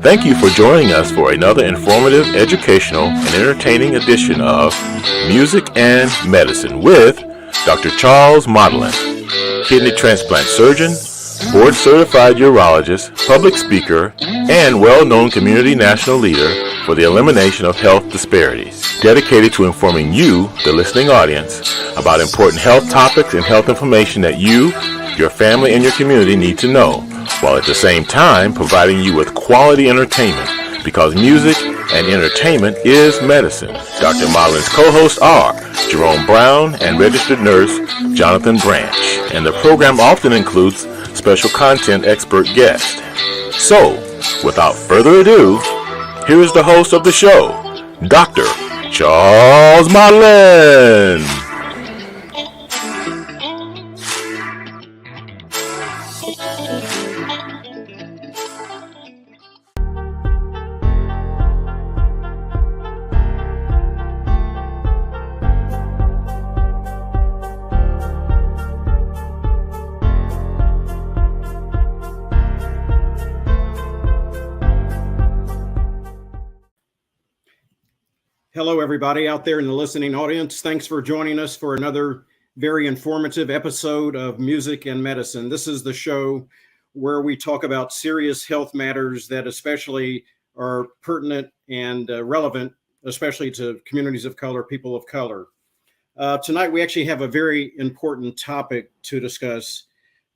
Thank you for joining us for another informative, educational, and entertaining edition of Music and Medicine with Dr. Charles Modlin, kidney transplant surgeon, board-certified urologist, public speaker, and well-known community national leader for the elimination of health disparities, dedicated to informing you, the listening audience, about important health topics and health information that you, your family, and your community need to know, while at the same time providing you with quality entertainment, because music and entertainment is medicine. Dr. Modlin's co-hosts are Jerome Brown and registered nurse Jonathan Branch, and the program often includes special content expert guests. So, without further ado, here is the host of the show, Dr. Charles Modlin. Hello, everybody out there in the listening audience. Thanks for joining us for another very informative episode of Music and Medicine. This is the show where we talk about serious health matters that especially are pertinent and relevant, especially to communities of color, people of color. Tonight, we actually have a very important topic to discuss,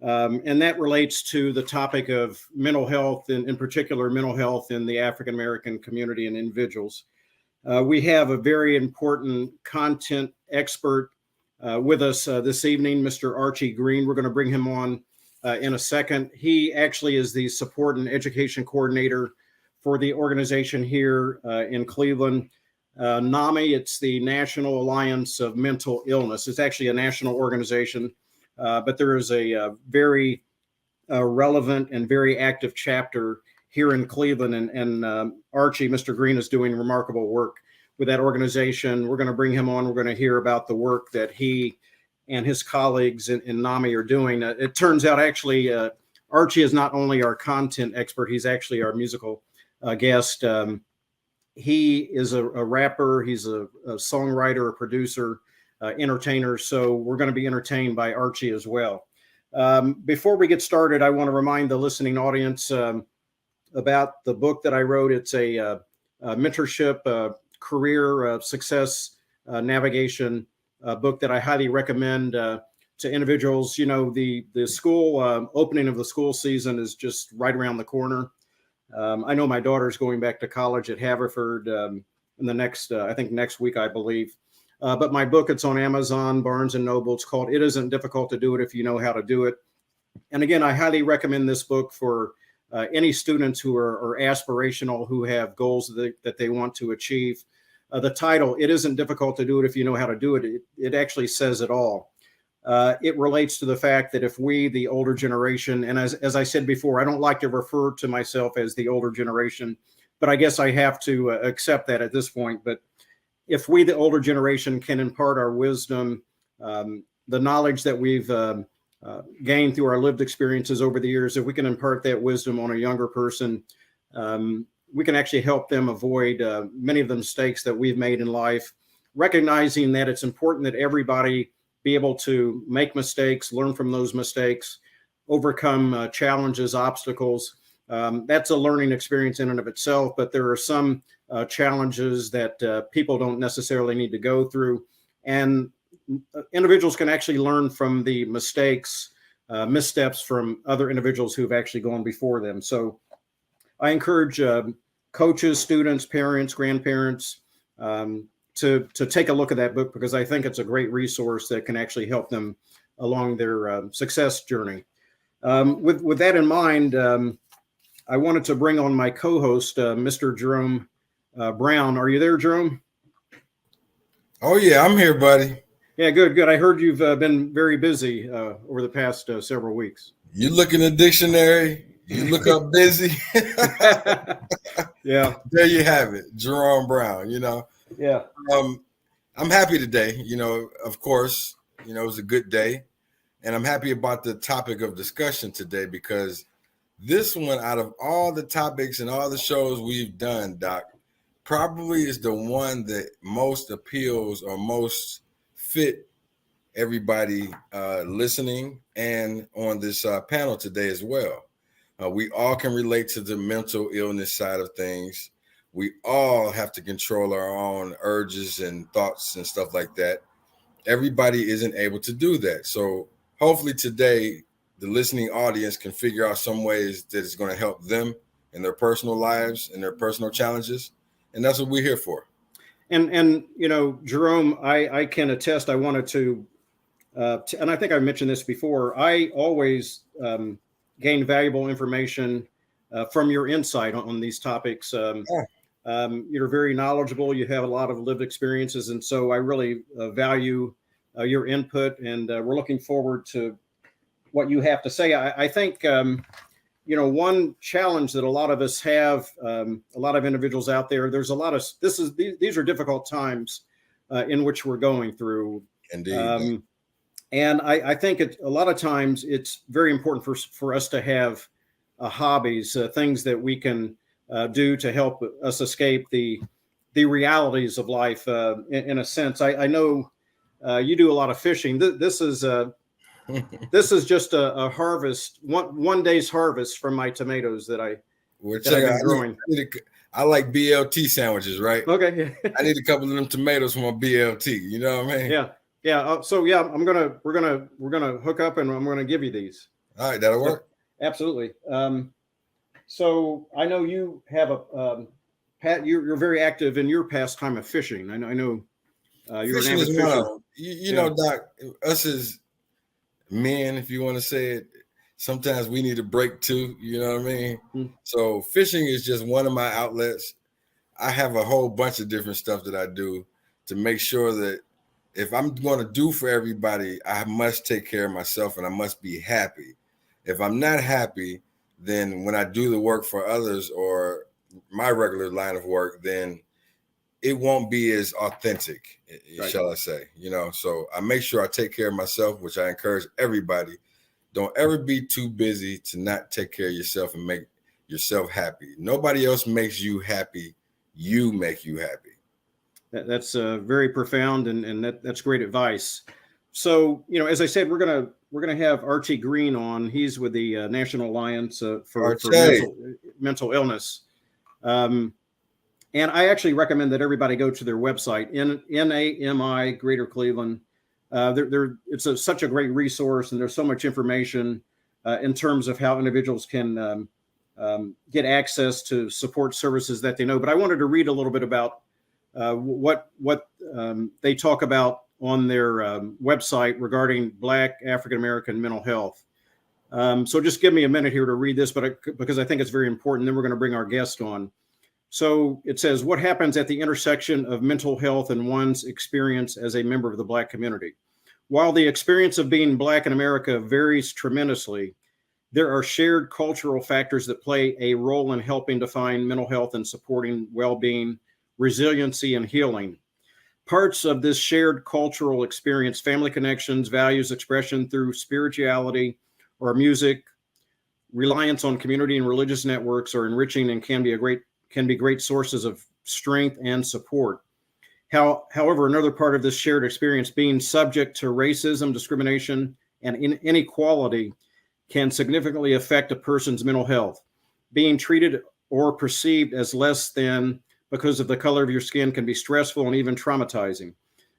and that relates to the topic of mental health, and in particular, mental health in the African-American community and individuals. We have a very important content expert with us this evening, Mr. Archie Green. We're going to bring him on in a second. He actually is the support and education coordinator for the organization here in Cleveland. NAMI, it's the National Alliance of Mental Illness. It's actually a national organization, but there is a very relevant and very active chapter here in Cleveland, and Archie, Mr. Green, is doing remarkable work with that organization. We're going to bring him on. We're going to hear about the work that he and his colleagues in NAMI are doing. It turns out, actually, Archie is not only our content expert, he's actually our musical guest. He is a rapper, he's a songwriter, a producer, entertainer, so we're going to be entertained by Archie as well. Before we get started, I want to remind the listening audience about the book that I wrote. It's a mentorship, career success navigation book that I highly recommend to individuals. You know, the school opening of the school season is just right around the corner. I know my daughter's going back to college at Haverford in the next, I think next week, I believe. But my book, it's on Amazon, Barnes and Noble. It's called It Isn't Difficult to Do It If You Know How to Do It. And again, I highly recommend this book for any students who are aspirational, who have goals that they want to achieve. The title, It Isn't Difficult to Do It If You Know How to Do It, it actually says it all. It relates to the fact that if we, the older generation, and as I said before, I don't like to refer to myself as the older generation, but I guess I have to accept that at this point. But if we, the older generation, can impart our wisdom, the knowledge that we've gained through our lived experiences over the years, if we can impart that wisdom on a younger person, we can actually help them avoid many of the mistakes that we've made in life, recognizing that it's important that everybody be able to make mistakes, learn from those mistakes, overcome challenges, obstacles. That's a learning experience in and of itself, but there are some challenges that people don't necessarily need to go through. And individuals can actually learn from the mistakes, missteps from other individuals who've actually gone before them. So I encourage coaches, students, parents, grandparents to take a look at that book, because I think it's a great resource that can actually help them along their success journey. With that in mind, I wanted to bring on my co-host, Mr. Jerome Brown. Are you there, Jerome? Oh, yeah, I'm here, buddy. Yeah, good. I heard you've been very busy over the past several weeks. You look in the dictionary, you look up busy. Yeah. There you have it, Jerome Brown, Yeah. I'm happy today, of course, it was a good day. And I'm happy about the topic of discussion today, because This one, out of all the topics and all the shows we've done, Doc, probably is the one that most appeals or most fit everybody listening and on this panel today as well. We all can relate to the mental illness side of things. We all have to control our own urges and thoughts and stuff like that. Everybody isn't able to do that. So hopefully today, the listening audience can figure out some ways that it's going to help them in their personal lives and their personal challenges. And that's what we're here for. And you know, Jerome, I can attest, I wanted to and I think I mentioned this before, I always gain valuable information from your insight on these topics. You're very knowledgeable. You have a lot of lived experiences. And so I really value your input, and we're looking forward to what you have to say. I think, you know, one challenge that a lot of us have, a lot of individuals out there, there's a lot of, these are difficult times in which we're going through. Indeed. And I think a lot of times it's very important for us to have hobbies, things that we can do to help us escape the realities of life. In a sense, I know you do a lot of fishing. This is just a harvest, one day's harvest from my tomatoes that I've been growing. I like BLT sandwiches, right? Okay. I need a couple of them tomatoes for my BLT. You know what I mean? Yeah. Yeah. So yeah, we're gonna hook up, and I'm gonna give you these. All right, that'll work. Absolutely. So I know you have Pat. You're very active in your pastime of fishing. I know you're an avid fisher. You know, Doc. Us as men, if you want to say it, sometimes we need a break too. You know what I mean? Mm-hmm. So fishing is just one of my outlets. I have a whole bunch of different stuff that I do to make sure that if I'm going to do for everybody, I must take care of myself and I must be happy. If I'm not happy, then when I do the work for others or my regular line of work, then it won't be as authentic, right, shall I say, you know? So I make sure I take care of myself, which I encourage everybody. Don't ever be too busy to not take care of yourself and make yourself happy. Nobody else makes you happy. You make you happy. That's very profound, and that's great advice. So, you know, as I said, we're gonna have Archie Green on. He's with the National Alliance for mental illness, and I actually recommend that everybody go to their website, NAMI Greater Cleveland. It's such a great resource, and there's so much information in terms of how individuals can get access to support services that they know. But I wanted to read a little bit about what they talk about on their website regarding Black African-American mental health. So just give me a minute here to read this, because I think it's very important. Then we're going to bring our guest on. So it says, what happens at the intersection of mental health and one's experience as a member of the Black community? While the experience of being Black in America varies tremendously, there are shared cultural factors that play a role in helping define mental health and supporting well-being, resiliency, and healing. Parts of this shared cultural experience, family connections, values, expression through spirituality or music, reliance on community and religious networks are enriching and can be great sources of strength and support. However, another part of this shared experience, being subject to racism, discrimination, and inequality, can significantly affect a person's mental health. Being treated or perceived as less than because of the color of your skin can be stressful and even traumatizing.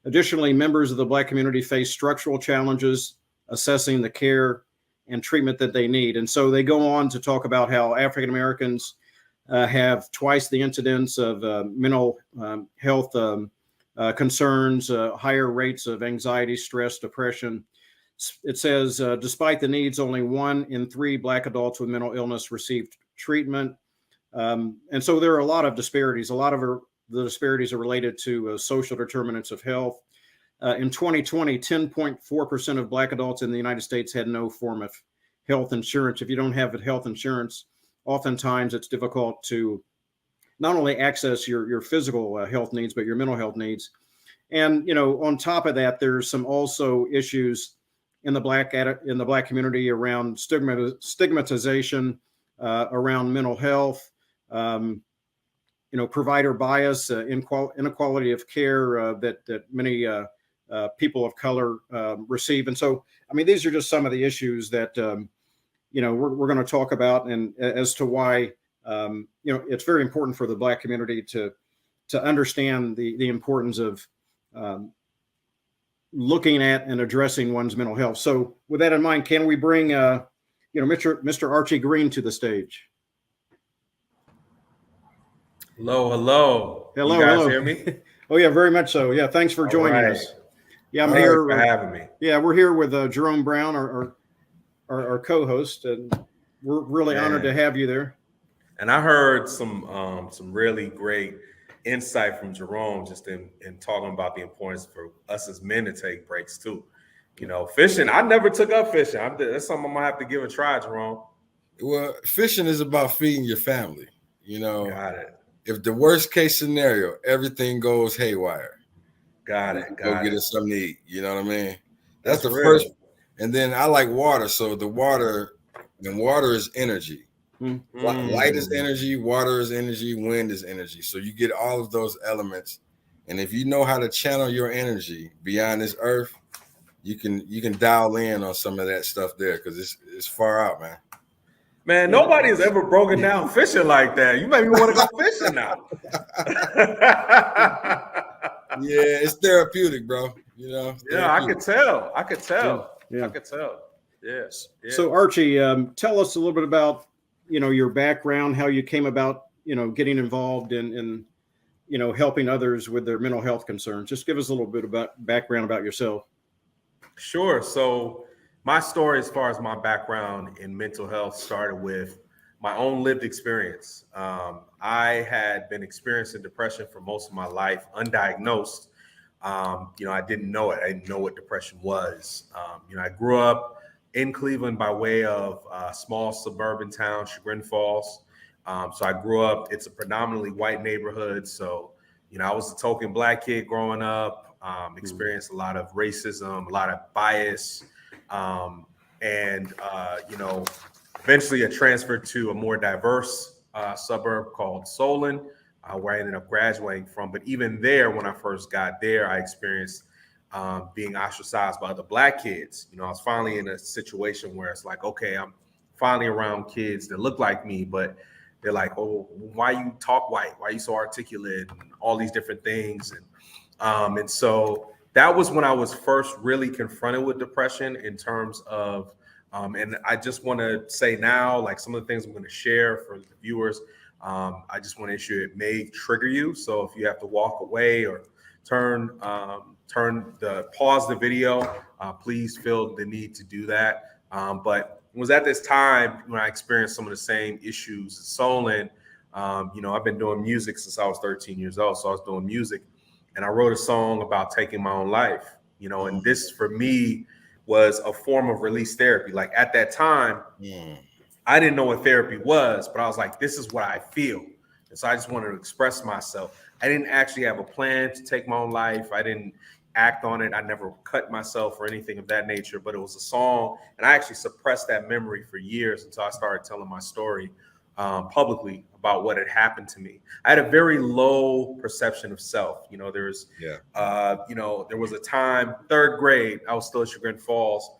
Additionally, members of the Black community face structural challenges assessing the care and treatment that they need. And so they go on to talk about how African Americans have twice the incidence of mental health concerns, higher rates of anxiety, stress, depression. It says, despite the needs, only 1 in 3 Black adults with mental illness received treatment. And so there are a lot of disparities. A lot of the disparities are related to social determinants of health. In 2020, 10.4% of Black adults in the United States had no form of health insurance. If you don't have health insurance, oftentimes it's difficult to not only access your physical health needs, but your mental health needs. And, you know, on top of that, there's some also issues in the Black community around stigmatization, around mental health, provider bias, inequality of care that many people of color receive. And so, I mean, these are just some of the issues that, we're going to talk about, and as to why, it's very important for the Black community to understand the importance of looking at and addressing one's mental health. So with that in mind, can we bring, Mr. Archie Green to the stage? Hello, hello. Hello, you guys hello. Hear me? Oh yeah, very much so. Yeah, thanks for joining us. Yeah, I'm here for having me. Yeah, we're here with Jerome Brown, our co-host, and we're really honored to have you there. And I heard some really great insight from Jerome just in talking about the importance for us as men to take breaks too. Fishing. I never took up fishing. That's something I'm gonna have to give a try, Jerome. Well, fishing is about feeding your family. Got it. If the worst case scenario, everything goes haywire. Got it. Go get us something to eat. You know what I mean? That's the real. first. And then I like water. So water is energy. Light is energy, water is energy, wind is energy. So you get all of those elements. And if you know how to channel your energy beyond this earth, you can dial in on some of that stuff there, because it's far out, man. Man, nobody has ever broken down fishing like that. You made me want to go fishing now. Yeah, it's therapeutic, bro. Yeah, I could tell. Yeah. I could tell. Yes. Yeah. So Archie, tell us a little bit about, your background, how you came about, getting involved in helping others with their mental health concerns. Just give us a little bit about background about yourself. Sure. So my story, as far as my background in mental health, started with my own lived experience. I had been experiencing depression for most of my life, undiagnosed. I didn't know it. I didn't know what depression was. I grew up in Cleveland by way of a small suburban town, Chagrin Falls. So I grew up, it's a predominantly white neighborhood. So, I was a token Black kid growing up, experienced a lot of racism, a lot of bias. Eventually I transferred to a more diverse suburb called Solon, where I ended up graduating from. But even there, when I first got there, I experienced being ostracized by other Black kids. I was finally in a situation where it's like, okay, I'm finally around kids that look like me, but they're like, oh, why you talk white? Why are you so articulate? And all these different things. And so that was when I was first really confronted with depression in terms of, and I just want to say now, like some of the things I'm going to share for the viewers, I just want to issue it may trigger you. So if you have to walk away or pause the video, please feel the need to do that. But it was at this time when I experienced some of the same issues in Solon. I've been doing music since I was 13 years old. So I was doing music, and I wrote a song about taking my own life, and this for me was a form of release therapy. Like at that time, I didn't know what therapy was, but I was like, this is what I feel. And so I just wanted to express myself. I didn't actually have a plan to take my own life. I didn't act on it. I never cut myself or anything of that nature, but it was a song. And I actually suppressed that memory for years until I started telling my story publicly about what had happened to me. I had a very low perception of self. There was a time, third grade, I was still at Chagrin Falls.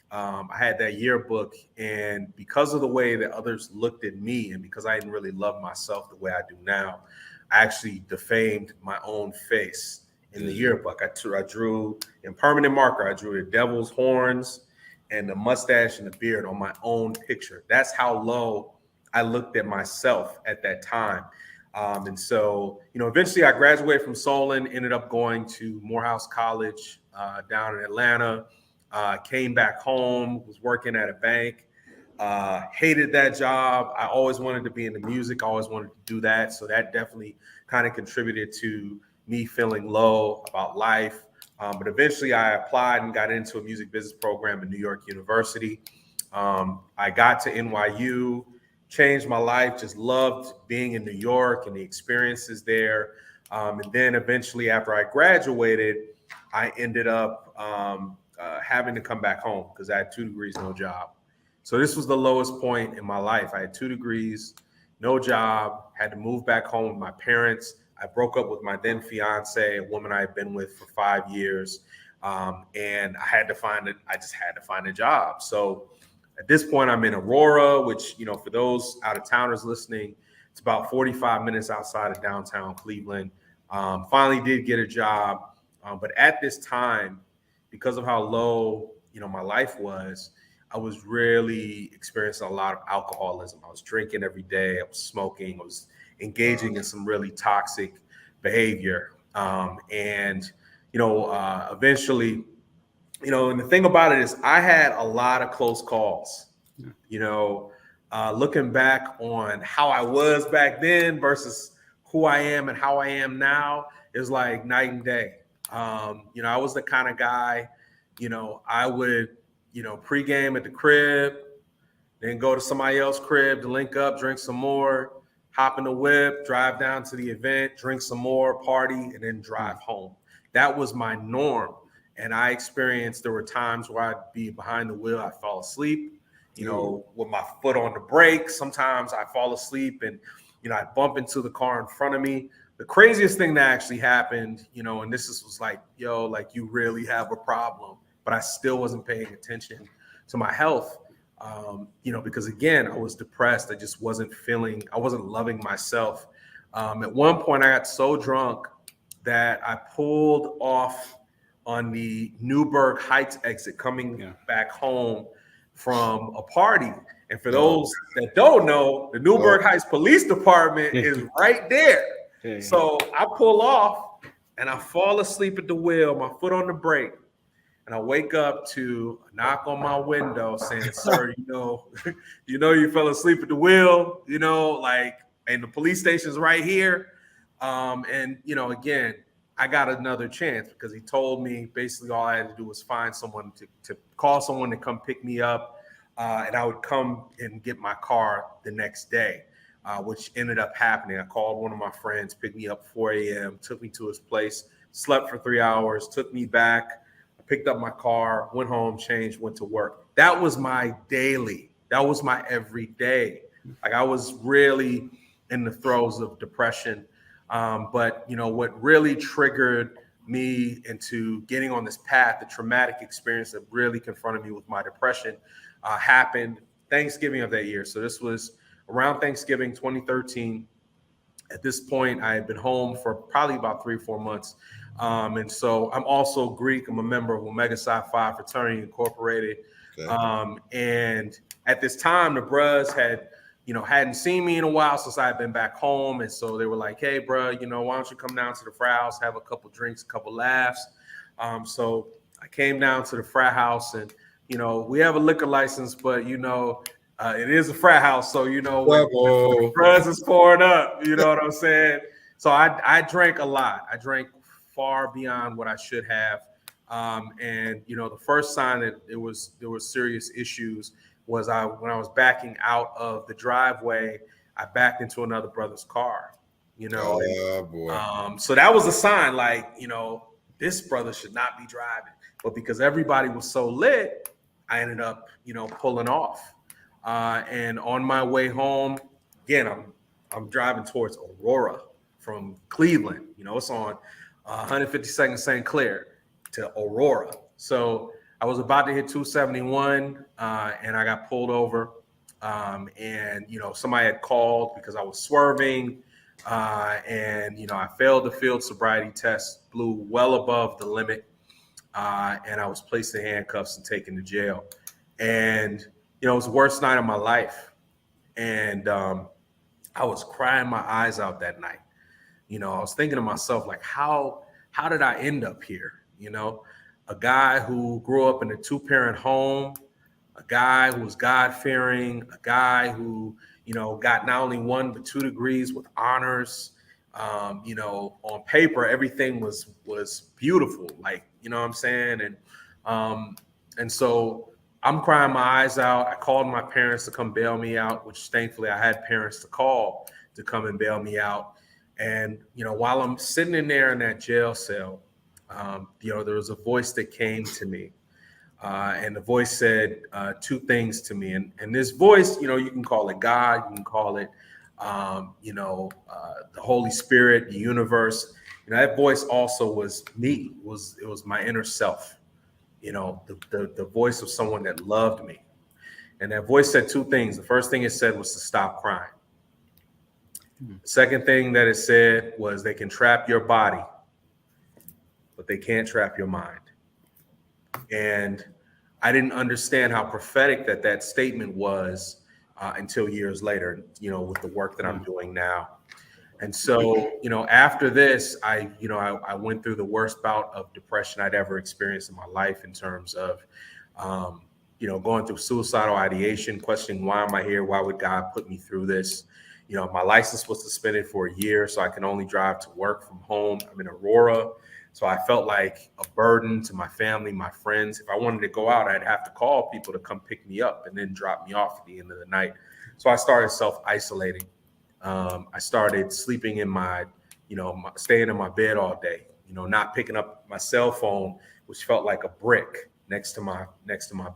I had that yearbook, and because of the way that others looked at me, and because I didn't really love myself the way I do now, I actually defamed my own face in the yearbook. I drew in permanent marker. I drew the devil's horns and the mustache and the beard on my own picture. That's how low I looked at myself at that time. And so, eventually I graduated from Solon, ended up going to Morehouse College down in Atlanta, came back home, was working at a bank, hated that job. I always wanted to be in the music. I always wanted to do that. So that definitely kind of contributed to me feeling low about life. But eventually I applied and got into a music business program at New York University. I got to NYU, changed my life, just loved being in New York and the experiences there. And then eventually after I graduated, I ended up having to come back home because I had 2 degrees, no job. So this was the lowest point in my life. I had 2 degrees, no job, had to move back home with my parents. I broke up with my then fiance, a woman I had been with for 5 years. And I just had to find a job. So at this point, I'm in Aurora, which, for those out of towners listening, it's about 45 minutes outside of downtown Cleveland. Finally did get a job. But at this time, because of how low, my life was, I was really experiencing a lot of alcoholism. I was drinking every day. I was smoking. I was engaging in some really toxic behavior. Eventually, and the thing about it is I had a lot of close calls, looking back on how I was back then versus who I am and how I am now is like night and day. I was the kind of guy, I would, pregame at the crib, then go to somebody else's crib to link up, drink some more, hop in the whip, drive down to the event, drink some more, party, and then drive home. That was my norm. And I experienced, there were times where I'd be behind the wheel, I'd fall asleep, with my foot on the brake. Sometimes I fall asleep and, I'd bump into the car in front of me. The craziest thing that actually happened, and this was like, you really have a problem, but I still wasn't paying attention to my health, because again, I was depressed. I just wasn't loving myself. At one point I got so drunk that I pulled off on the Newburgh Heights exit coming back home from a party. And for those that don't know, the Newburgh Heights Police Department is right there. So I pull off and I fall asleep at the wheel, my foot on the brake. And I wake up to a knock on my window saying, sir, you fell asleep at the wheel, and the police station's right here. Again, I got another chance because he told me basically all I had to do was find someone to call someone to come pick me up. And I would come and get my car the next day, which ended up happening. I called one of my friends, picked me up 4 a.m., took me to his place, slept for 3 hours, took me back, picked up my car, went home, changed, went to work. That was my daily. That was my everyday. Like I was really in the throes of depression. But what really triggered me into getting on this path, the traumatic experience that really confronted me with my depression, happened Thanksgiving of that year. So this was around Thanksgiving 2013. At this point, I had been home for probably about 3 or 4 months. And so I'm also Greek. I'm a member of Omega Psi Phi Fraternity Incorporated. Okay. And at this time, the bros hadn't seen me in a while since I had been back home. And so they were like, hey, bro, why don't you come down to the frat house, have a couple drinks, a couple laughs. So I came down to the frat house and, we have a liquor license, but, it is a frat house. So, when the bros is pouring up, you know what I'm saying? So I drank a lot. I drank far beyond what I should have. The first sign that there was serious issues was when I was backing out of the driveway, I backed into another brother's car, boy. So that was a sign like, this brother should not be driving. But because everybody was so lit, I ended up, pulling off. And on my way home, again, I'm driving towards Aurora from Cleveland. It's on 152nd St. Clair to Aurora. So I was about to hit 271 and I got pulled over. Somebody had called because I was swerving. I failed the field sobriety test, blew well above the limit. And I was placed in handcuffs and taken to jail. And, it was the worst night of my life. And I was crying my eyes out that night. I was thinking to myself, like, how did I end up here? A guy who grew up in a 2-parent home, a guy who was God-fearing, a guy who, got not only 1, but 2 degrees with honors. On paper, everything was beautiful. Like, you know what I'm saying? And so I'm crying my eyes out. I called my parents to come bail me out, which thankfully I had parents to call to come and bail me out. And, while I'm sitting in there in that jail cell, there was a voice that came to me. And the voice said two things to me. And this voice, you can call it God, you can call it, the Holy Spirit, the universe. That voice also was me. It was my inner self. The voice of someone that loved me. And that voice said two things. The first thing it said was to stop crying. The second thing that it said was they can trap your body, but they can't trap your mind. And I didn't understand how prophetic that statement was until years later, with the work that I'm doing now. And so, after this, I went through the worst bout of depression I'd ever experienced in my life, in terms of, going through suicidal ideation, questioning, why am I here? Why would God put me through this? My license was suspended for a year, so I can only drive to work from home. I'm in Aurora. So I felt like a burden to my family, my friends. If I wanted to go out, I'd have to call people to come pick me up and then drop me off at the end of the night. So I started self-isolating. I started sleeping in staying in my bed all day, not picking up my cell phone, which felt like a brick next to my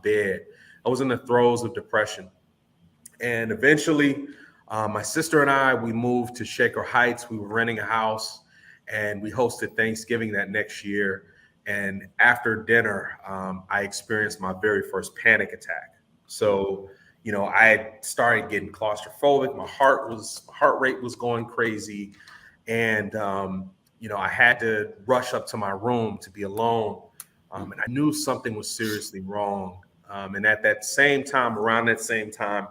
bed. I was in the throes of depression. And eventually, my sister and I, we moved to Shaker Heights. We were renting a house, and we hosted Thanksgiving that next year. And after dinner, I experienced my very first panic attack. So, I had started getting claustrophobic. My heart rate was going crazy. And, I had to rush up to my room to be alone. And I knew something was seriously wrong. And at that same time, around that same time,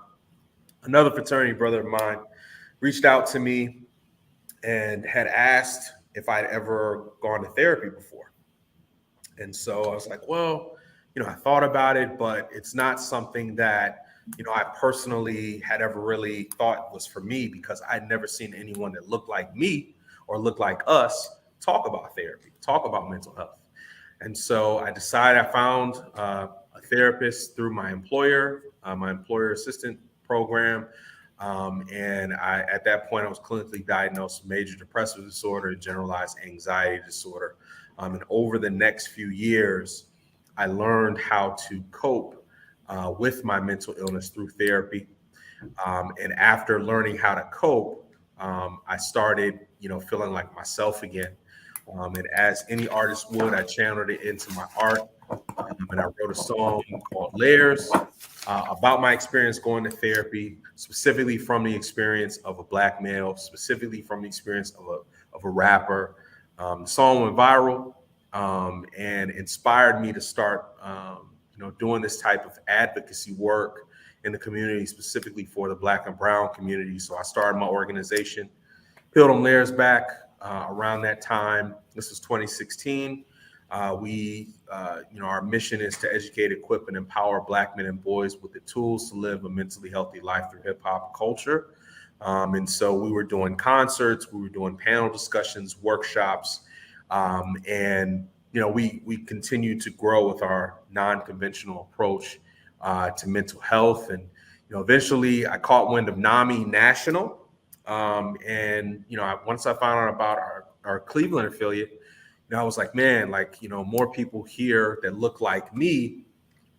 another fraternity brother of mine reached out to me and had asked if I'd ever gone to therapy before. And so I was like, well, I thought about it, but it's not something that, I personally had ever really thought was for me, because I'd never seen anyone that looked like me or looked like us talk about therapy, talk about mental health. And so I decided, I found a therapist through my employer assistant program. And at that point, I was clinically diagnosed with major depressive disorder and generalized anxiety disorder. And over the next few years, I learned how to cope with my mental illness through therapy. And after learning how to cope, I started, feeling like myself again. And as any artist would, I channeled it into my art. And I wrote a song called Layers about my experience going to therapy, specifically from the experience of a Black male, specifically from the experience of a rapper. The song went viral and inspired me to start, doing this type of advocacy work in the community, specifically for the Black and Brown community. So I started my organization, Peeled Them Layers back around that time. This was 2016. Our mission is to educate, equip, and empower Black men and boys with the tools to live a mentally healthy life through hip hop culture. And so we were doing concerts, we were doing panel discussions, workshops, and we continue to grow with our non-conventional approach to mental health. And eventually I caught wind of NAMI National, and once I found out about our Cleveland affiliate, I was like, man, more people here that look like me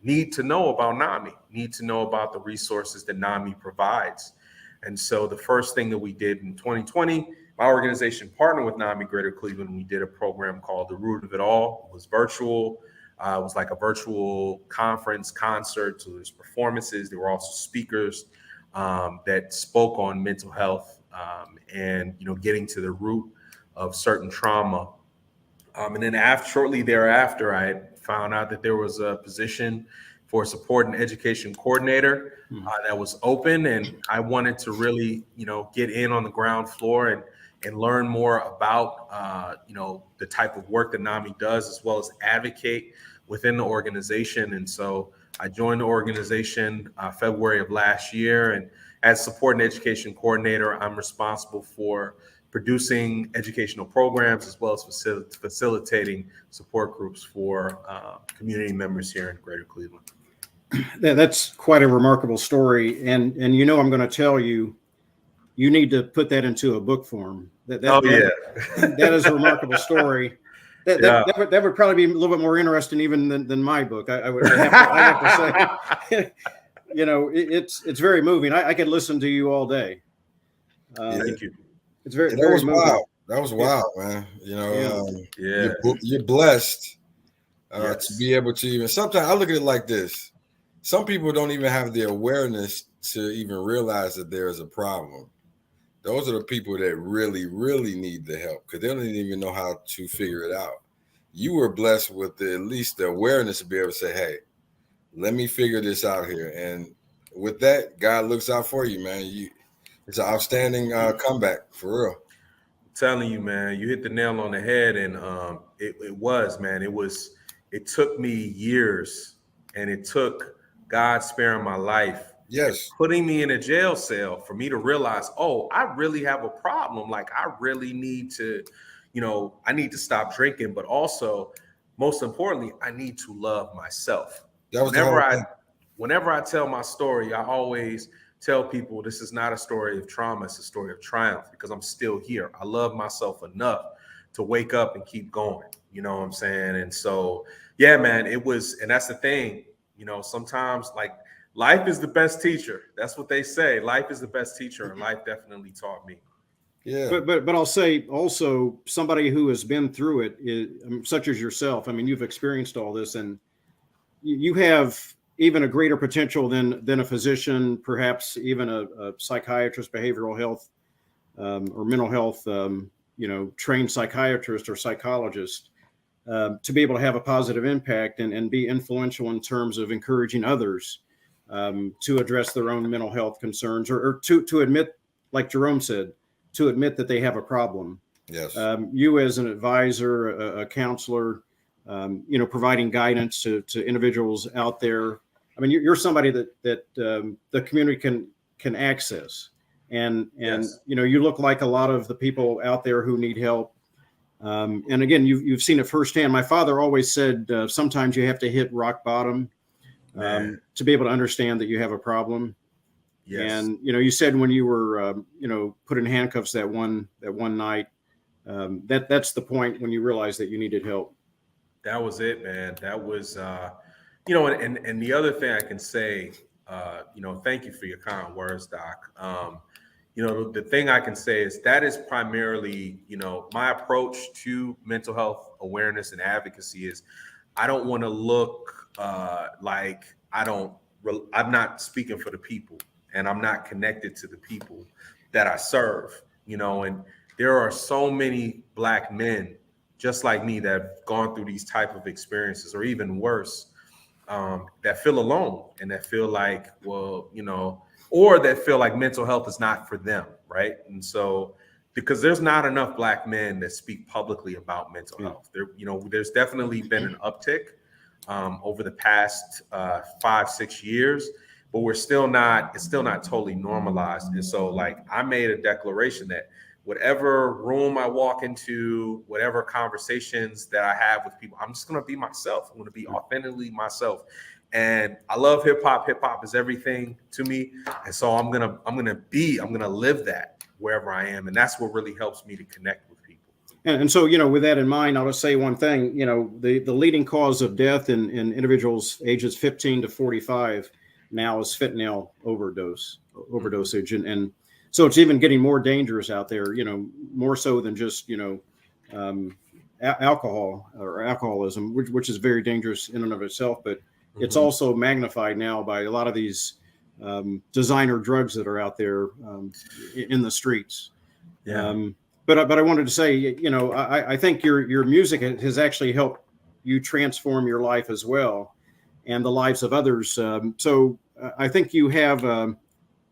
need to know about NAMI, need to know about the resources that NAMI provides. And so the first thing that we did in 2020, my organization partnered with NAMI Greater Cleveland. We did a program called The Root of It All. It was virtual. It was like a virtual conference, concert. So there's performances. There were also speakers that spoke on mental health and, getting to the root of certain trauma. And then shortly thereafter, I found out that there was a position for a support and education coordinator that was open. And I wanted to really, get in on the ground floor and learn more about, the type of work that NAMI does, as well as advocate within the organization. And so I joined the organization February of last year. And as support and education coordinator, I'm responsible for producing educational programs, as well as facilitating support groups for community members here in Greater Cleveland. That's quite a remarkable story. And I'm going to tell you, you need to put that into a book form. That is a remarkable story. That would probably be a little bit more interesting even than my book. I have to say, it's very moving. I could listen to you all day. Thank you. It's very, that very was moving. wild. That was wild, man. You're blessed to be able to even. Sometimes I look at it like this: some people don't even have the awareness to even realize that there is a problem. Those are the people that really, really need the help because they don't even know how to figure it out. You were blessed with at least the awareness to be able to say, "Hey, let me figure this out here." And with that, God looks out for you, man. It's an outstanding comeback for real. I'm telling you, man, you hit the nail on the head, and it was, man. It took me years, and it took God sparing my life. Yes. Putting me in a jail cell for me to realize, oh, I really have a problem. Like I really need to, I need to stop drinking, but also most importantly, I need to love myself. Whenever I tell my story, I always tell people this is not a story of trauma, it's a story of triumph because I'm still here. I love myself enough to wake up and keep going. You know what I'm saying? And so, yeah, man, it was, and that's the thing, sometimes like, life is the best teacher. That's what they say. Life is the best teacher, and life definitely taught me. Yeah. But I'll say also somebody who has been through it, such as yourself. I mean, you've experienced all this, and you have even a greater potential than a physician, perhaps even a psychiatrist, behavioral health, or mental health, trained psychiatrist or psychologist, to be able to have a positive impact and be influential in terms of encouraging others to address their own mental health concerns or to admit, like Jerome said, to admit that they have a problem. Yes. You as an advisor, a counselor, providing guidance to individuals out there. I mean, you're somebody that the community can access. And yes. You look like a lot of the people out there who need help. And again, you've seen it firsthand. My father always said, sometimes you have to hit rock bottom to be able to understand that you have a problem. Yes. And, you said when you were, put in handcuffs that one night, that's the point when you realized that you needed help. That was it, man. That was, and the other thing I can say, thank you for your kind words, Doc. The thing I can say is that is primarily, my approach to mental health awareness and advocacy is I don't want to look like I'm not speaking for the people and I'm not connected to the people that I serve, and there are so many Black men just like me that have gone through these type of experiences or even worse, that feel alone and that feel like, or that feel like mental health is not for them, right? And so, because there's not enough Black men that speak publicly about mental health. There's definitely been an uptick over the past 5-6 years, but it's still not totally normalized. And so, like, I made a declaration that whatever room I walk into, whatever conversations that I have with people, I'm just going to be myself. I'm going to be authentically myself. And I love hip hop. Hip hop is everything to me. And so I'm going to live that wherever I am. And that's what really helps me to connect with people. And so, with that in mind, I'll just say one thing, the leading cause of death in individuals ages 15 to 45 now is fentanyl overdosage. And so it's even getting more dangerous out there, more so than just, alcohol or alcoholism, which is very dangerous in and of itself. But it's also magnified now by a lot of these designer drugs that are out there in the streets. Yeah. But I wanted to say, I think your music has actually helped you transform your life as well and the lives of others. So I think you have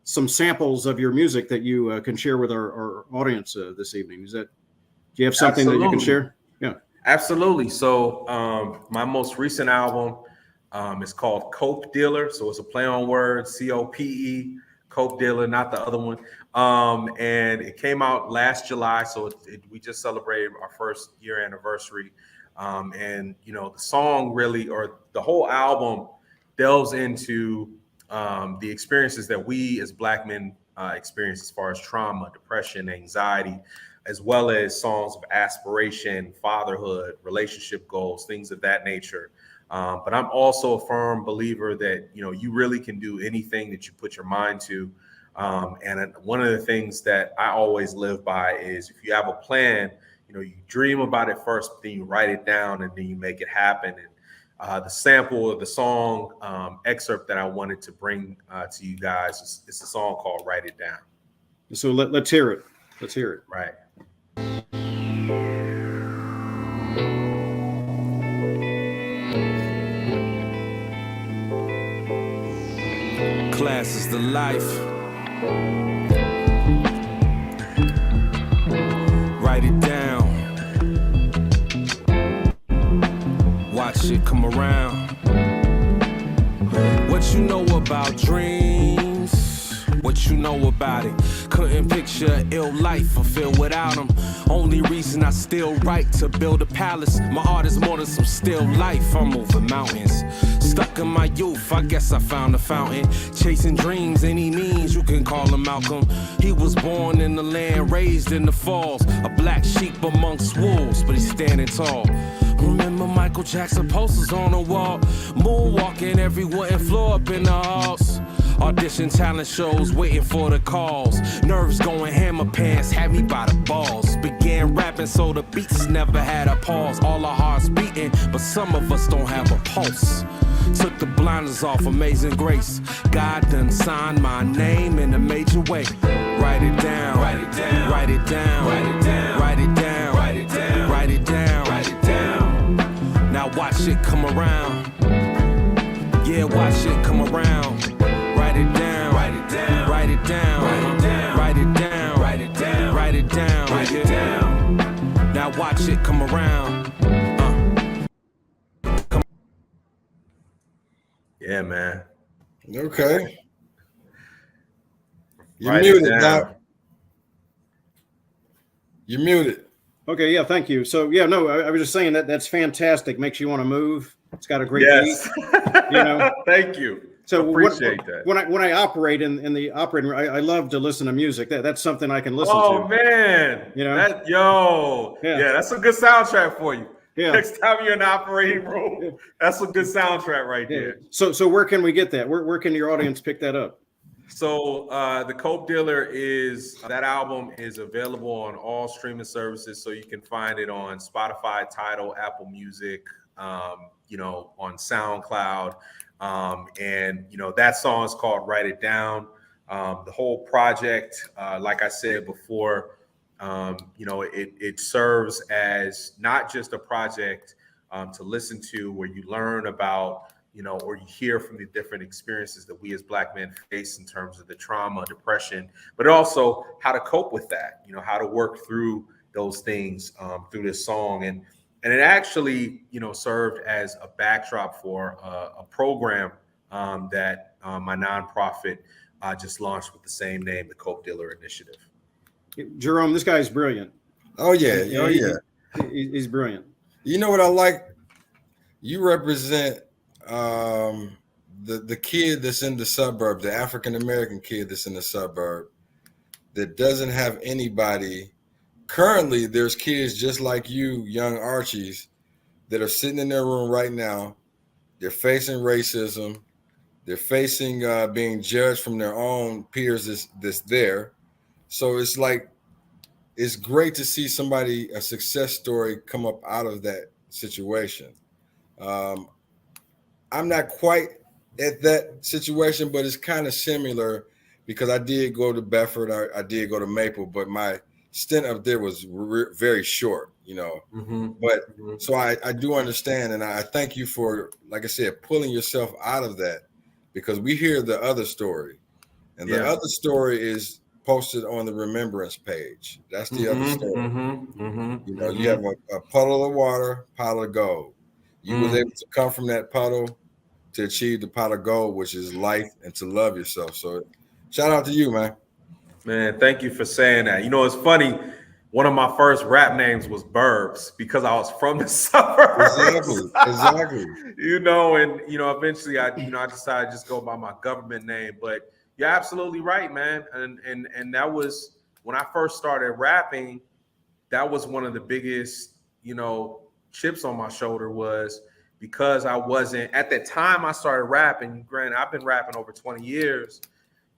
some samples of your music that you can share with our audience this evening. Do you have something that you can share? Yeah, absolutely. So my most recent album is called Cope Dealer. So it's a play on words, COPE, Cope Dealer, not the other one. And it came out last July. So we just celebrated our first year anniversary. And, the song really, or the whole album delves into the experiences that we as Black men experience as far as trauma, depression, anxiety, as well as songs of aspiration, fatherhood, relationship goals, things of that nature. But I'm also a firm believer that, you really can do anything that you put your mind to. And one of the things that I always live by is, if you have a plan, you dream about it first, then you write it down, and then you make it happen. And the sample of the song excerpt that I wanted to bring to you guys is a song called "Write It Down." So let's hear it. Let's hear it. Right. Class is the life. Write it down. Watch it come around. What you know about dreams? What you know about it? Couldn't picture an ill life fulfilled without them. Only reason I still write to build a palace. My art is more than some still life. I'm moving mountains. Stuck in my youth, I guess I found a fountain. Chasing dreams, any means, you can call him Malcolm. He was born in the land, raised in the falls. A black sheep amongst wolves, but he's standing tall. Remember Michael Jackson posters on the wall. Moonwalking every wooden floor up in the halls. Audition talent shows, waiting for the calls. Nerves going hammer pants, had me by the balls. Began rapping so the beats never had a pause. All our hearts beating, but some of us don't have a pulse. Took the blinders off, amazing grace. God done signed my name in a major way. Write it down, write it down, write it down, write it down, write it down, write it down, write it down, write it down. Now watch it come around. Yeah, watch it come around. Write it down, write it down, write it down, write it down, write it down, write it down, write it down. Now watch it come around. Yeah, man. Okay. You're Write muted, it down. Doc. You're muted. Okay, yeah, thank you. So yeah, no, I was just saying that's fantastic. Makes you want to move. It's got a great Yes. beat. Thank you. So Appreciate that. When I operate in the operating room, I love to listen to music. That's something I can listen to. Oh man, Yeah. That's a good soundtrack for you. Yeah. Next time you're in the operating room, that's a good soundtrack right Yeah. there. So where can we get that? Where can your audience pick that up? So the Cope Dealer that album is available on all streaming services. So you can find it on Spotify, Tidal, Apple Music, on SoundCloud. And that song is called Write It Down. The whole project, like I said before, it serves as not just a project to listen to where you learn about, or you hear from the different experiences that we as Black men face in terms of the trauma, depression, but also how to cope with that, how to work through those things through this song. And it actually, served as a backdrop for a program that my nonprofit just launched with the same name, the Cope Dealer Initiative. Jerome, this guy's brilliant. Oh yeah. He's brilliant. You know what I like? You represent the kid that's in the suburb, the African American kid that's in the suburb that doesn't have anybody. Currently, there's kids just like you, young Archies, that are sitting in their room right now. They're facing racism. They're facing being judged from their own peers that's there. So it's like, it's great to see a success story come up out of that situation. I'm not quite at that situation, but it's kind of similar because I did go to Bedford. I did go to Maple, but my stint up there was very short, But so I do understand, and I thank you for, like I said, pulling yourself out of that, because we hear the other story, and the other story is posted on the remembrance page. That's the other story. You have a puddle of water, pile of gold. You was able to come from that puddle to achieve the pot of gold, which is life, and to love yourself. So shout out to you, man. Man, thank you for saying that. It's funny. One of my first rap names was Burbs because I was from the suburbs. Exactly. And eventually I decided to just go by my government name. But you're absolutely right, man. And that was when I first started rapping. that was one of the biggest, chips on my shoulder, was because I wasn't, at that time I started rapping. Granted, I've been rapping over 20 years.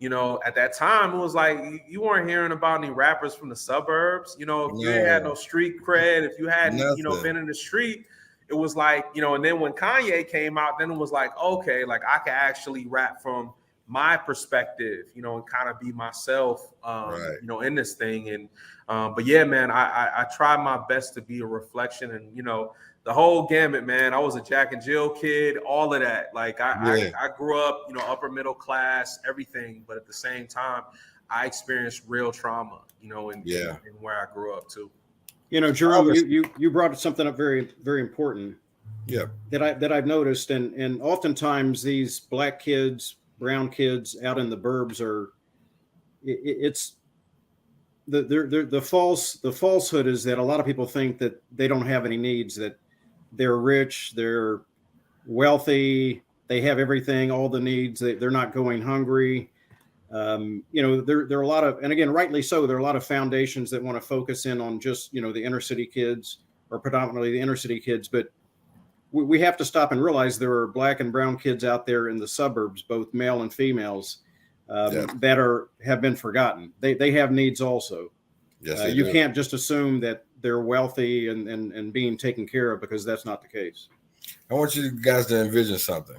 At that time, it was like you weren't hearing about any rappers from the suburbs. If you ain't had no street cred, if you hadn't, been in the street, it was like, and then when Kanye came out, then it was like, okay, like I can actually rap from my perspective, and kind of be myself, in this thing. And, but yeah, man, I try my best to be a reflection, and, the whole gamut, man. I was a Jack and Jill kid, all of that. Like I grew up, upper middle class, everything. But at the same time, I experienced real trauma, in where I grew up too. Jerome, you brought something up very, very important. Yeah. That I've noticed, and oftentimes these black kids, brown kids out in the burbs it's the falsehood is that a lot of people think that they don't have any needs, that they're rich, they're wealthy, they have everything, all the needs, they're not going hungry. There are a lot of, and again, rightly so, there are a lot of foundations that want to focus in on just, the inner city kids, or predominantly the inner city kids. But we have to stop and realize there are black and brown kids out there in the suburbs, both male and females, that have been forgotten. They have needs also. Yes, you can't just assume that they're wealthy and being taken care of, because that's not the case. I want you guys to envision something.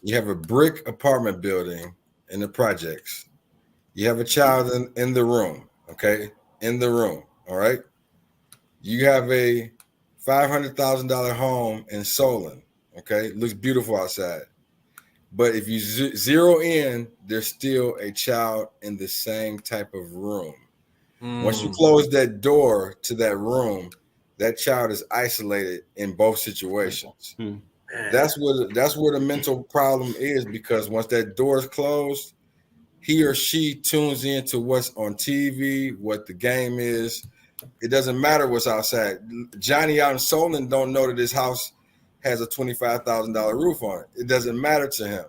You have a brick apartment building in the projects. You have a child in the room, okay? In the room, all right? You have a $500,000 home in Solon, okay? It looks beautiful outside. But if you zero in, there's still a child in the same type of room. Once you close that door to that room, that child is isolated in both situations. That's where the mental problem is, because once that door is closed, he or she tunes into what's on TV, what the game is. It doesn't matter what's outside. Johnny out in Solon don't know that his house has a $25,000 roof on it. It doesn't matter to him.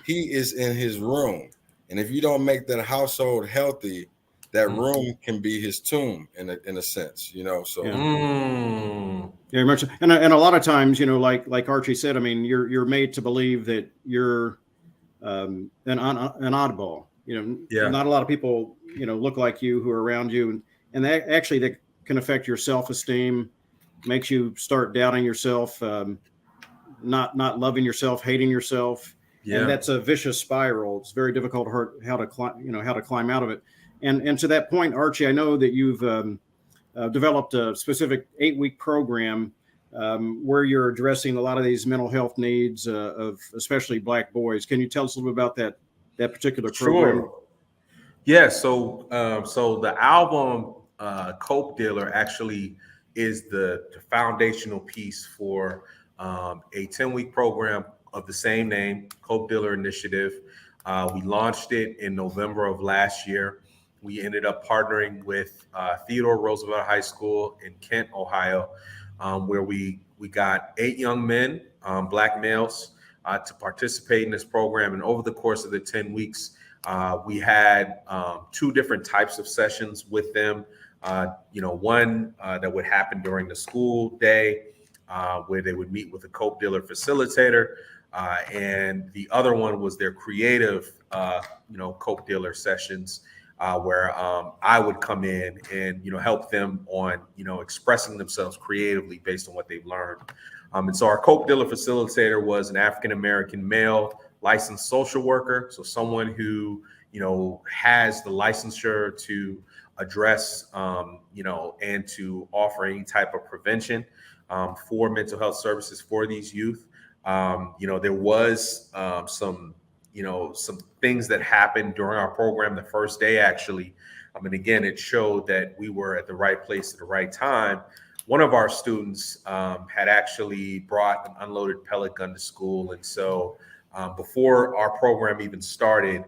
He is in his room. And if you don't make that household healthy, that room can be his tomb in a sense, So yeah, much. And a lot of times, like Archie said, I mean, you're made to believe that you're an oddball. Not a lot of people, look like you who are around you, and that can affect your self-esteem, makes you start doubting yourself, not loving yourself, hating yourself. Yeah. And that's a vicious spiral. It's very difficult how to climb out of it. And to that point, Archie, I know that you've developed a specific 8-week program where you're addressing a lot of these mental health needs of especially black boys. Can you tell us a little bit about that particular program? Sure. Yeah. So the album Coke Dealer actually is the foundational piece for a 10-week program of the same name, Coke Dealer Initiative. We launched it in November of last year. We ended up partnering with Theodore Roosevelt High School in Kent, Ohio, where we got 8 young men, black males, to participate in this program. And over the course of the 10 weeks, we had 2 different types of sessions with them. One that would happen during the school day, where they would meet with a Coke Dealer facilitator. And the other one was their creative, Coke Dealer sessions, where I would come in and, help them on, expressing themselves creatively based on what they've learned. And so our Coke Dealer facilitator was an African-American male licensed social worker. So someone who, has the licensure to address, and to offer any type of prevention for mental health services for these youth. There was some things that happened during our program the first day, actually. And again, it showed that we were at the right place at the right time. One of our students had actually brought an unloaded pellet gun to school. And so before our program even started,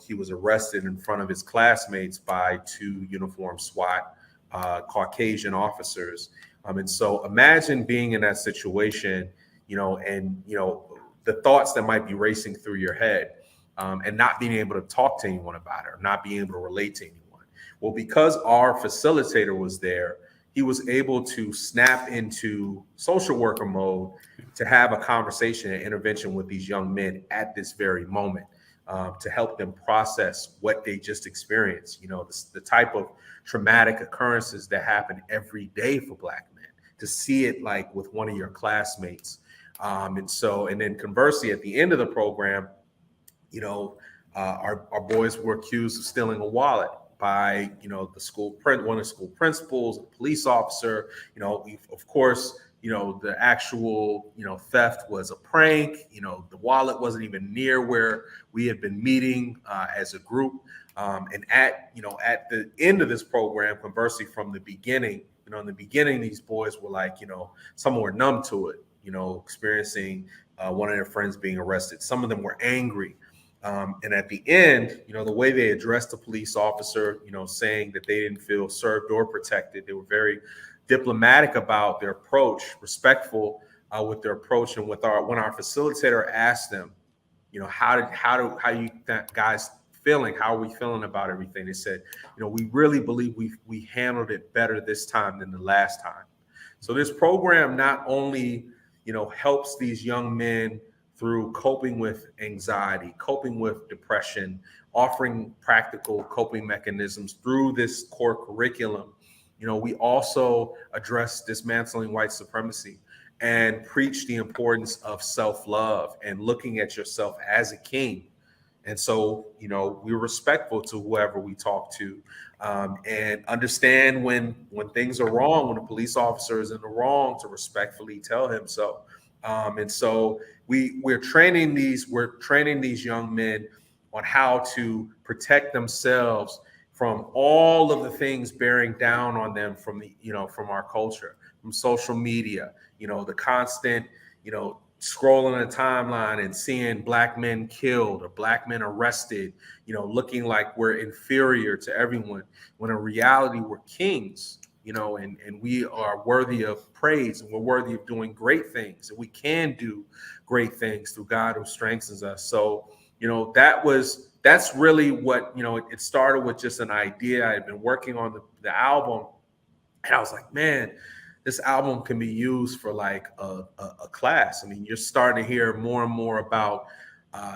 he was arrested in front of his classmates by 2 uniformed SWAT Caucasian officers. And so imagine being in that situation, the thoughts that might be racing through your head, and not being able to talk to anyone about it, or not being able to relate to anyone. Well, because our facilitator was there, he was able to snap into social worker mode to have a conversation and intervention with these young men at this very moment, to help them process what they just experienced. You know, the type of traumatic occurrences that happen every day for Black men, to see it like with one of your classmates. And then conversely, at the end of the program, you know, our boys were accused of stealing a wallet by, you know, one of the school principals, a police officer. You know, of course, you know, the actual, you know, theft was a prank. You know, the wallet wasn't even near where we had been meeting as a group. And at the end of this program, conversely, from the beginning, you know, in the beginning, these boys were like, you know, some were numb to it, you know, experiencing one of their friends being arrested. Some of them were angry. And at the end, you know, the way they addressed the police officer, you know, saying that they didn't feel served or protected, they were very diplomatic about their approach, respectful with their approach. And when our facilitator asked them, you know, how you guys feeling? How are we feeling about everything? They said, you know, we really believe we handled it better this time than the last time. So this program not only, you know, helps these young men through coping with anxiety, coping with depression, offering practical coping mechanisms through this core curriculum. You know, we also address dismantling white supremacy and preach the importance of self-love and looking at yourself as a king. And so, you know, we're respectful to whoever we talk to, and understand when things are wrong, when a police officer is in the wrong, to respectfully tell him so. And so we're training these young men on how to protect themselves from all of the things bearing down on them from our culture, from social media, you know, the constant, you know, scrolling a timeline and seeing Black men killed or Black men arrested, you know, looking like we're inferior to everyone, when in reality we're kings. You know, and we are worthy of praise, and we're worthy of doing great things, and we can do great things through God who strengthens us. So, you know, that's really what, you know, it started with just an idea. I had been working on the album, and I was like, man, this album can be used for like a class. I mean, you're starting to hear more and more about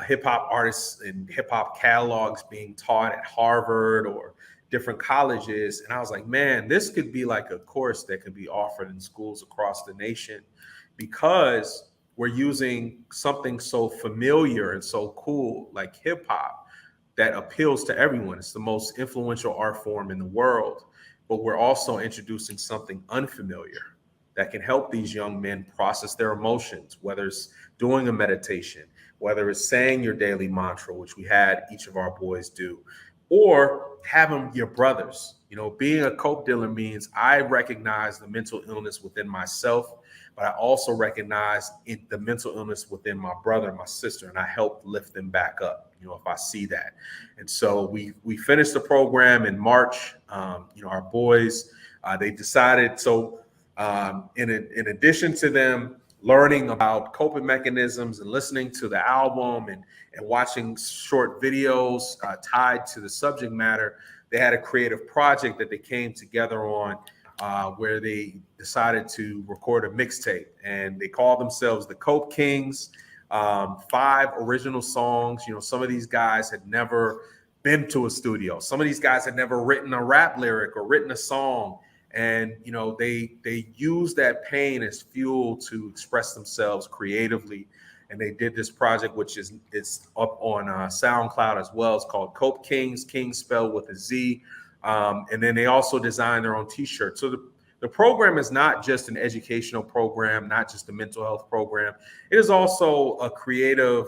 hip hop artists and hip hop catalogs being taught at Harvard or different colleges. And I was like, man, this could be like a course that could be offered in schools across the nation, because we're using something so familiar and so cool like hip hop that appeals to everyone. It's the most influential art form in the world, but we're also introducing something unfamiliar that can help these young men process their emotions, whether it's doing a meditation, whether it's saying your daily mantra, which we had each of our boys do, or having your brothers. You know, being a coke dealer means I recognize the mental illness within myself, but I also recognize the mental illness within my brother and my sister, and I help lift them back up, you know, if I see that. And so we finished the program in March. You know, our boys, they decided, so in addition to them learning about coping mechanisms and listening to the album and watching short videos tied to the subject matter, they had a creative project that they came together on, where they decided to record a mixtape, and they called themselves the Cope Kings. 5 original songs. You know, some of these guys had never been to a studio. Some of these guys had never written a rap lyric or written a song. And, you know, they use that pain as fuel to express themselves creatively. And they did this project, which is up on SoundCloud as well. It's called Cope Kings, Kings spelled with a Z. And then they also designed their own T-shirts. So the program is not just an educational program, not just a mental health program. It is also a creative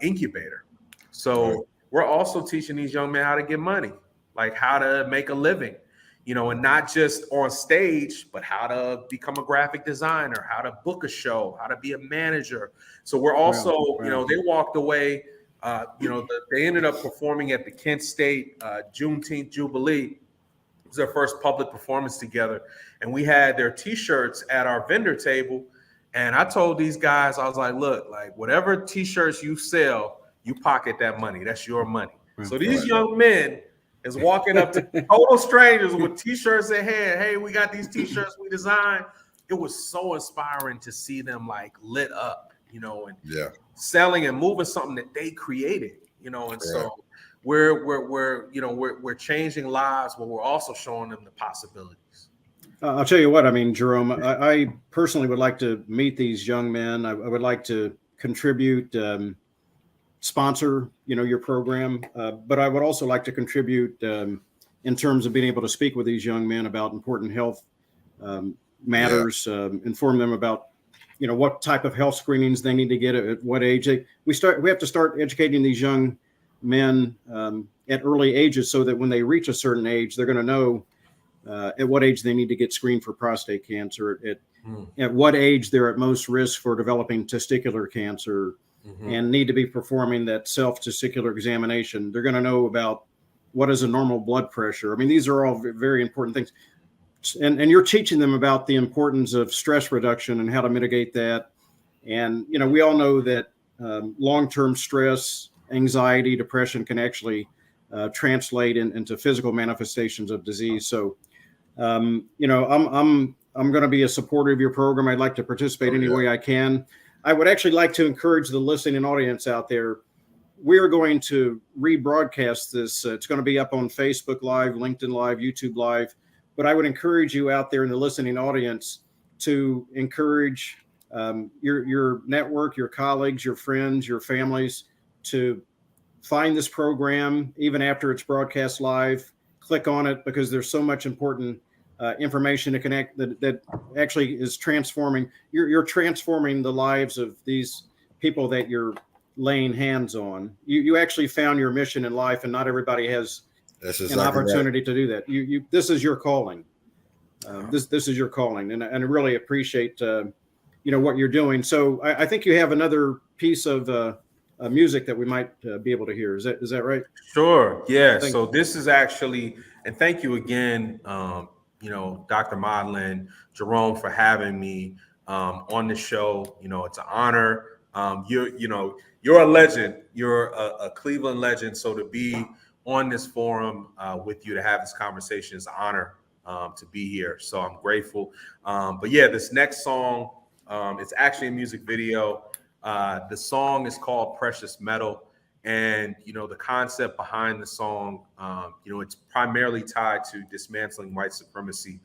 incubator. So we're also teaching these young men how to get money, like how to make a living, you know, and not just on stage, but how to become a graphic designer, how to book a show, how to be a manager. So we're also, you know, they walked away, you know, they ended up performing at the Kent State Juneteenth Jubilee. It was their first public performance together. And we had their T-shirts at our vendor table. And I told these guys, I was like, look, like whatever T-shirts you sell, you pocket that money. That's your money. So these young men, is walking up to total strangers with T-shirts in hand. Hey, we got these T-shirts we designed. It was so inspiring to see them like lit up, you know, and selling and moving something that they created, you know, and so we're changing lives, but we're also showing them the possibilities. I'll tell you what, I mean, Jerome, I personally would like to meet these young men. I would like to contribute, sponsor, you know, your program, but I would also like to contribute in terms of being able to speak with these young men about important health matters, inform them about, you know, what type of health screenings they need to get at what age. We have to start educating these young men at early ages so that when they reach a certain age, they're going to know at what age they need to get screened for prostate cancer, at what age they're at most risk for developing testicular cancer, and need to be performing that self-testicular examination. They're going to know about what is a normal blood pressure. I mean, these are all very important things. And you're teaching them about the importance of stress reduction and how to mitigate that. And, you know, we all know that long-term stress, anxiety, depression can actually translate into physical manifestations of disease. So, you know, I'm going to be a supporter of your program. I'd like to participate any way I can. I would actually like to encourage the listening audience out there. We're going to rebroadcast this. It's going to be up on Facebook Live, LinkedIn Live, YouTube Live. But I would encourage you out there in the listening audience to encourage your network, your colleagues, your friends, your families to find this program even after it's broadcast live. Click on it because there's so much important information to connect that actually is transforming. You're transforming the lives of these people that you're laying hands on. You actually found your mission in life, and not everybody has an opportunity to do that. This is your calling. This is your calling, and I really appreciate you know what you're doing. So I think you have another piece of music that we might be able to hear. Is that right? Sure. Yeah. So this is actually, and thank you again, you know, Dr. Modlin, Jerome, for having me on the show. You know, it's an honor. You're a legend. You're a Cleveland legend. So to be on this forum with you, to have this conversation, is an honor to be here. So I'm grateful. But yeah, this next song, it's actually a music video. The song is called Precious Metal. And, you know, the concept behind the song, you know, it's primarily tied to dismantling white supremacy,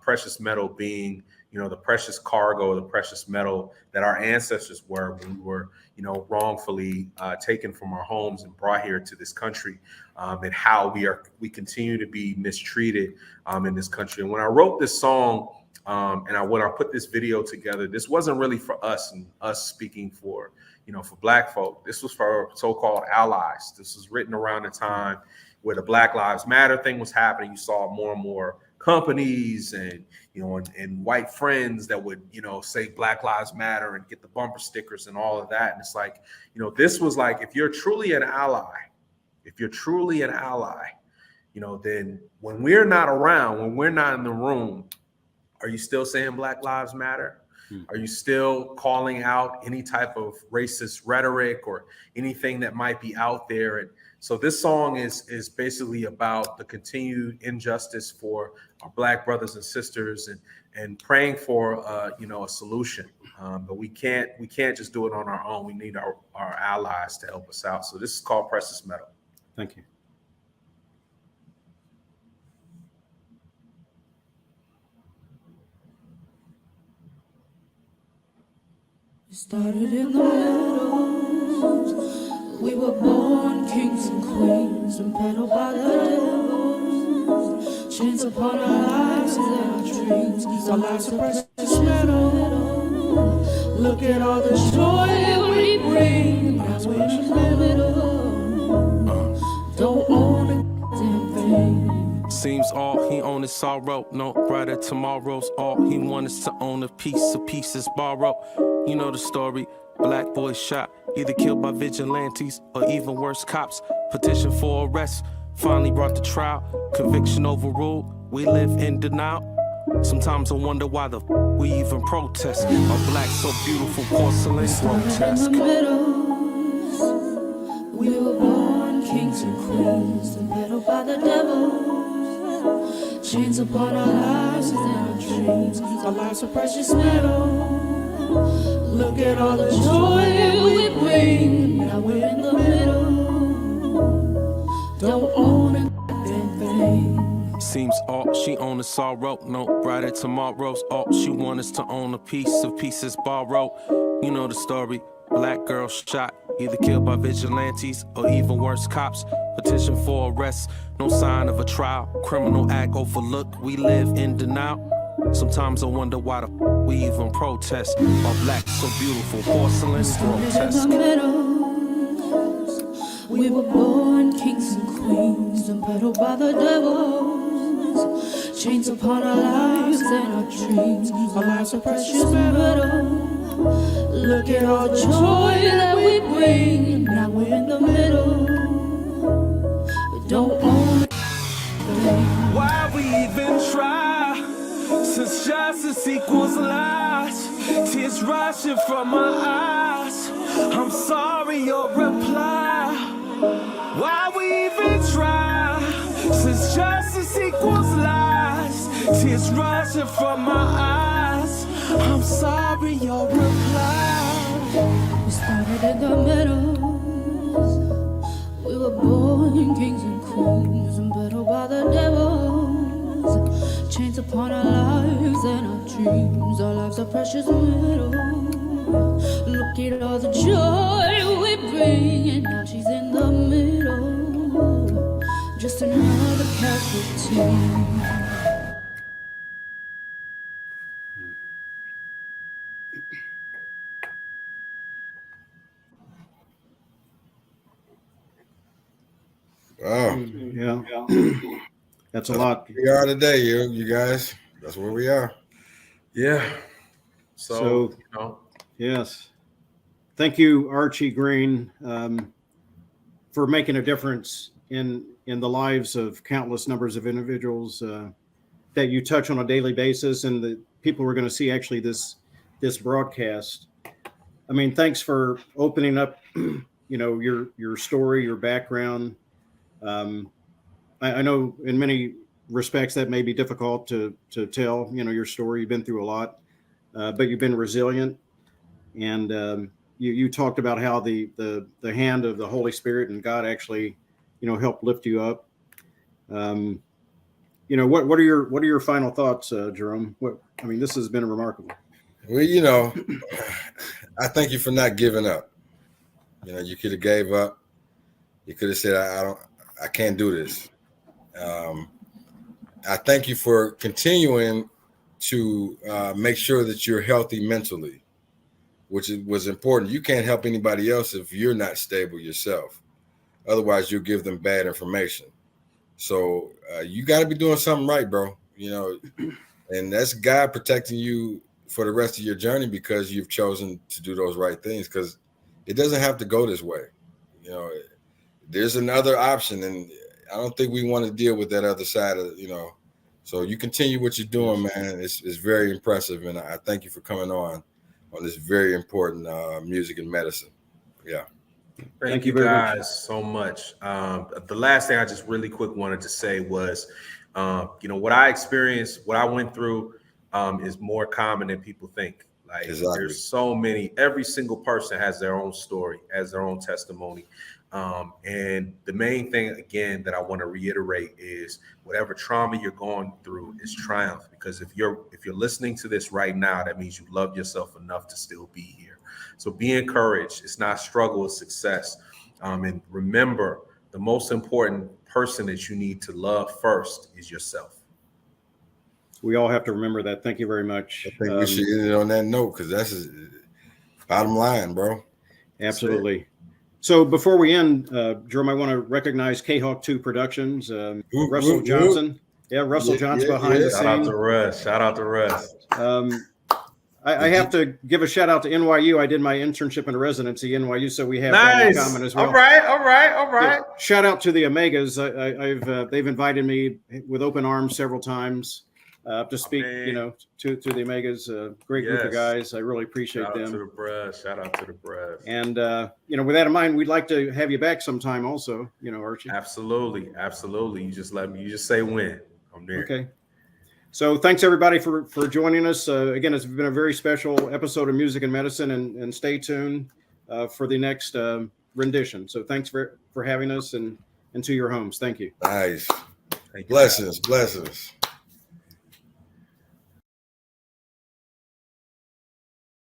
precious metal being, you know, the precious cargo, the precious metal that our ancestors were when we were, you know, wrongfully taken from our homes and brought here to this country, and how we continue to be mistreated in this country. And when I wrote this song, when I put this video together, this wasn't really for us and us speaking for, you know, for Black folk. This was for so-called allies. This was written around the time where the Black Lives Matter thing was happening. You saw more and more companies and, you know, and white friends that would, you know, say Black Lives Matter and get the bumper stickers and all of that. And it's like, you know, this was like, if you're truly an ally, you know, then when we're not around, when we're not in the room, are you still saying Black Lives Matter? Are you still calling out any type of racist rhetoric or anything that might be out there? And so this song is basically about the continued injustice for our Black brothers and sisters, and praying for you know, a solution. But we can't just do it on our own. We need our allies to help us out. So this is called Precious Metal. Thank you. It started in the meadows. We were born kings and queens and peddled by the devils. Chains upon our lives and our dreams. Our lives are precious metal. Look at all the joy we bring. Now we're in the middle. Don't own a damn thing. Seems all he own is sorrow. No brighter tomorrows. All he wants is to own a piece of pieces borrowed. You know the story. Black boy shot, either killed by vigilantes or even worse, cops. Petition for arrest, finally brought to trial. Conviction overruled. We live in denial. Sometimes I wonder why we even protest. Our black so beautiful, porcelain grotesque. We were born kings and queens, embattled by the devil. Chains upon our lives and our dreams. Our lives are precious metal. Look at all the joy we bring. Now we're in the middle. Don't own a damn thing. Seems all she own is sorrow. No brighter tomorrows. All she wants is to own a piece of pieces borrowed. You know the story. Black girl shot, either killed by vigilantes or even worse, cops. Petition for arrest, no sign of a trial. Criminal act overlooked, we live in denial. Sometimes I wonder why we even protest. While black so beautiful, porcelain grotesque. We were born kings and queens, embattled by the devils. Chains upon our lives and our dreams. Our lives are precious metal. Look at all the joy that we bring. Now we're in the middle. We don't own it. Why we even try? Since justice equals lies, tears rushing from my eyes. I'm sorry, your reply. Why we even try? Since justice equals lies, tears rushing from my eyes. I'm sorry, your reply. We started in the middle. We were born kings and queens, embattled by the devils. Chains upon our lives and our dreams. Our lives are precious metal. Look at all the joy we bring, and now she's in the middle. Just another casualty. Wow. Yeah. That's a lot. We are today, you guys. That's where we are. Yeah. So, you know. Yes. Thank you, Archie Green, for making a difference in the lives of countless numbers of individuals that you touch on a daily basis, and the people who are going to see actually this broadcast. I mean, thanks for opening up, your story, your background. I know in many respects that may be difficult to tell, your story. You've been through a lot, but you've been resilient. And you talked about how the hand of the Holy Spirit and God actually, helped lift you up. What are your final thoughts, Jerome? This has been remarkable. Well, I thank you for not giving up. You could have gave up. You could have said, I can't do this. I thank you for continuing to make sure that you're healthy mentally, which was important. You can't help anybody else if you're not stable yourself. Otherwise, you'll give them bad information. So you got to be doing something right, bro. And that's God protecting you for the rest of your journey because you've chosen to do those right things, because it doesn't have to go this way. There's another option, and I don't think we want to deal with that other side of, So you continue what you're doing, man. It's very impressive, and I thank you for coming on this very important music and medicine. Yeah. Thank you guys so much. The last thing I just really quick wanted to say was, what I experienced, what I went through is more common than people think. Like exactly. There's so many, every single person has their own story, has their own testimony. And the main thing, again, that I want to reiterate is whatever trauma you're going through is triumph, because if you're listening to this right now, that means you love yourself enough to still be here. So be encouraged. It's not struggle, it's success. And remember, the most important person that you need to love first is yourself. We all have to remember that. Thank you very much. I think we should end it on that note, because that's bottom line, bro. Absolutely. So before we end, Jerome, I want to recognize K-Hawk 2 Productions, Russell Johnson. Yeah, Russell Johnson behind the scenes. Shout out to Russ. I have to give a shout out to NYU. I did my internship and residency at NYU, so we have that in common as well. All right. Yeah, shout out to the Omegas. They've invited me with open arms several times. to speak, to the Omegas, great group of guys. I really appreciate them. Shout out to the Brass. And, with that in mind, we'd like to have you back sometime also, Archie. Absolutely. You just say when. I'm there. Okay. So thanks everybody for joining us. Again, it's been a very special episode of Music and Medicine, and stay tuned for the next rendition. So thanks for having us, and to your homes. Thank you. Nice. Thank you. Blessings.